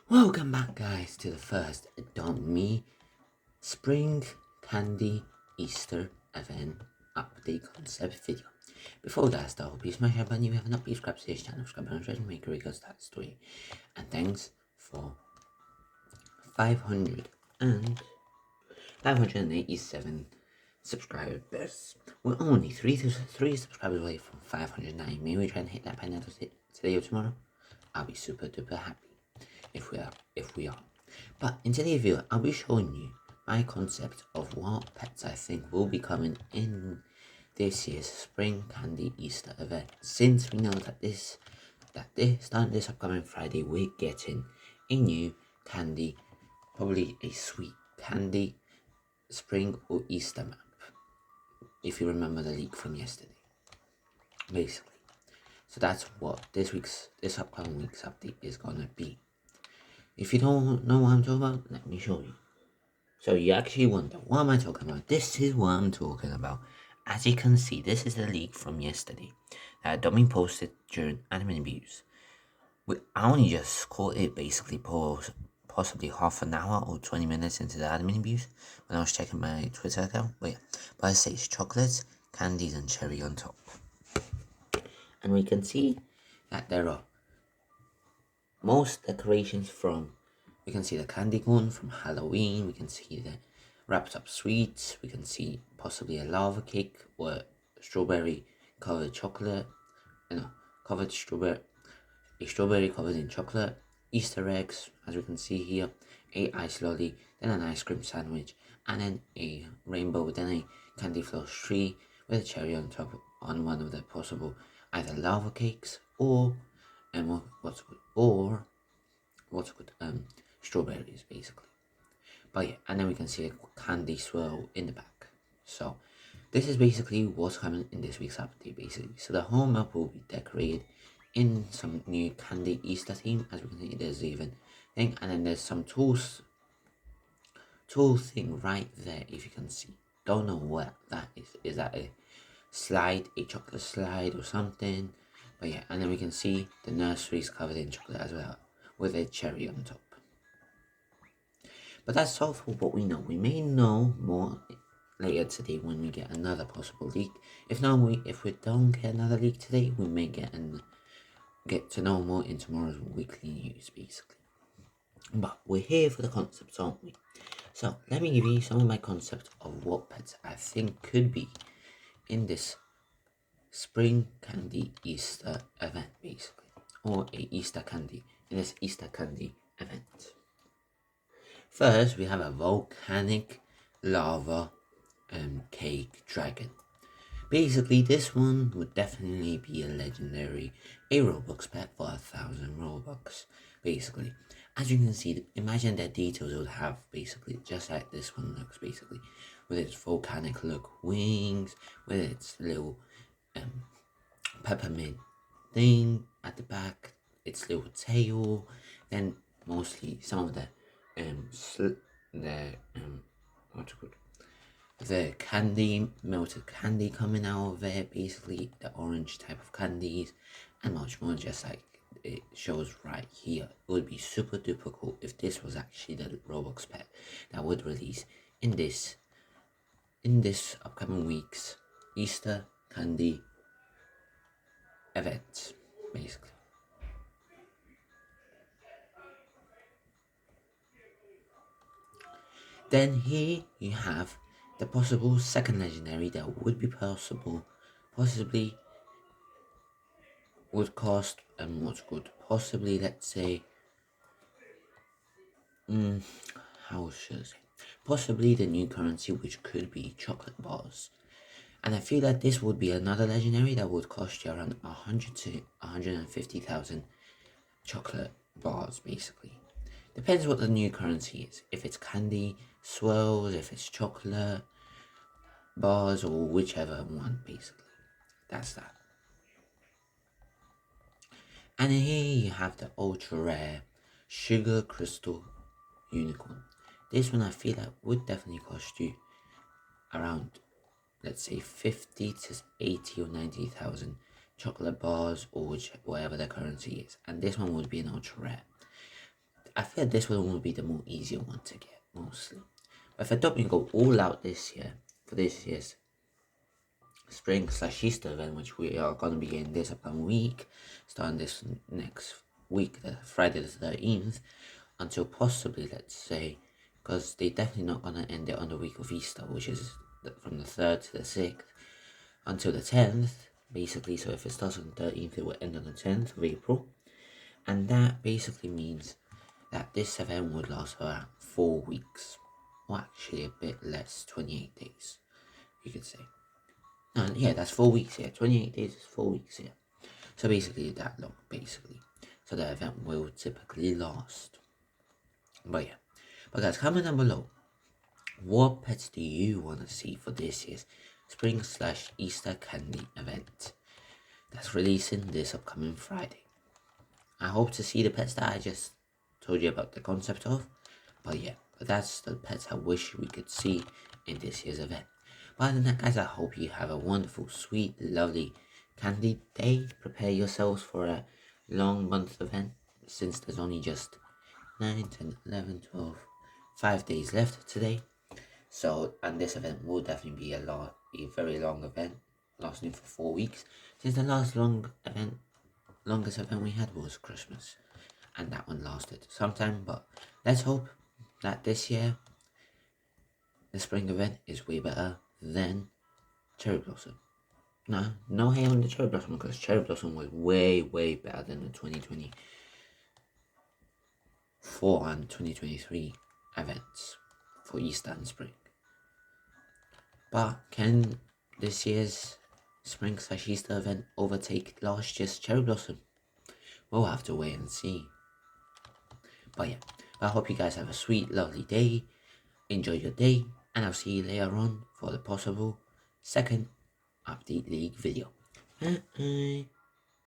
Welcome back, guys, to the first Don't Me Spring Candy Easter event update concept video. Before we get started, please smash that button if you have not been subscribed to this channel. Subscribe button to make a regular start story. And thanks for 500 and 587 subscribers. We're only three subscribers away from 509. Maybe we try and hit that by today or tomorrow. I'll be super duper happy if we are. But in today's video, I'll be showing you my concept of what pets I think will be coming in this year's Spring Candy Easter event. Since we know that starting this upcoming Friday, we're getting a new candy, probably a sweet candy spring or Easter map. If you remember the leak from yesterday, basically. So that's what this upcoming week's update is gonna be. If you don't know what I'm talking about, let me show you. So you actually wonder, what am I talking about? This is what I'm talking about. As you can see, this is the leak from yesterday that Dummy posted during admin abuse. I only just caught it basically possibly half an hour or 20 minutes into the admin abuse when I was checking my Twitter account. But it says chocolates, candies and cherry on top. And we can see that there are most decorations from, we can see the candy corn from Halloween, we can see the wrapped up sweets, we can see possibly a lava cake or strawberry covered chocolate, covered strawberry, a strawberry covered in chocolate, Easter eggs, as we can see here, a ice lolly, then an ice cream sandwich, and then a rainbow, then a candy floss tree with a cherry on top on one of the possible either lava cakes or strawberries basically. But yeah, and then we can see a candy swirl in the back. So this is basically what's coming in this week's update basically. So the whole map will be decorated in some new candy Easter theme. As we can see, there's even thing, and then there's some tool thing right there, if you can see. Don't know what that is. Is that a slide, a chocolate slide or something? But yeah, and then we can see the nurseries covered in chocolate as well, with a cherry on top. But that's all for what we know. We may know more later today when we get another possible leak. If we don't get another leak today, we may get to know more in tomorrow's weekly news, basically. But we're here for the concepts, aren't we? So let me give you some of my concepts of what pets I think could be in this Spring Candy Easter event, basically, or a Easter candy in this Easter candy event. First, we have a volcanic lava cake dragon. Basically, this one would definitely be a legendary, a Robux pet for 1,000 Robux. Basically, as you can see, imagine the details it would have, basically, just like this one looks, basically, with its volcanic look wings, with its little peppermint thing at the back, its little tail, then mostly some of the the candy, melted candy coming out of it, basically the orange type of candies, and much more, just like it shows right here. It would be super duper cool if this was actually the Roblox pet that would release in this upcoming week's Easter candy event, basically. Then here you have the possible second legendary that would be possibly would cost what's good, possibly, let's say, how should I say, possibly the new currency, which could be chocolate bars. And I feel that this would be another legendary that would cost you around 100 to 150,000 chocolate bars, basically. Depends what the new currency is. If it's candy swirls, if it's chocolate bars, or whichever one, basically. That's that. And here you have the ultra rare sugar crystal unicorn. This one I feel like would definitely cost you around, let's say, 50 to 80 or 90,000 chocolate bars, or whatever the currency is. And this one would be an ultra rare. I feel this one will be the more easier one to get, mostly. But if I don't go all out this year, for this year's spring/Easter event, which we are going to be in this upcoming week, starting this next week, the Friday the 13th, until possibly, let's say, because they're definitely not going to end it on the week of Easter, which is from the 3rd to the 6th, until the 10th, basically. So if it starts on the 13th, it will end on the 10th of April. And that basically means that this event would last for around 4 weeks. Or actually a bit less, 28 days, you could say. Yeah, that's 4 weeks here. 28 days is 4 weeks here. So basically that long, basically. So the event will typically last. But yeah. But guys, comment down below. What pets do you want to see for this year's Spring/Easter candy event that's releasing this upcoming Friday? I hope to see the pets that I just told you about the concept of. But yeah, that's the pets I wish we could see in this year's event. But other than that, guys, I hope you have a wonderful, sweet, lovely candy day. Prepare yourselves for a long month event, since there's only just 9, 10, 11, 12, 5 days left today. So, and this event will definitely be a very long event, lasting for 4 weeks, since the last longest event we had was Christmas, and that one lasted some time. But let's hope that this year the spring event is way better than Cherry Blossom. No hate on the Cherry Blossom, because Cherry Blossom was way better than the 2024 and 2023 events for Easter and spring. But can this year's Spring/Easter event overtake last year's Cherry Blossom? We'll have to wait and see. But yeah, I hope you guys have a sweet, lovely day. Enjoy your day, and I'll see you later on for the possible second Update League video. Bye.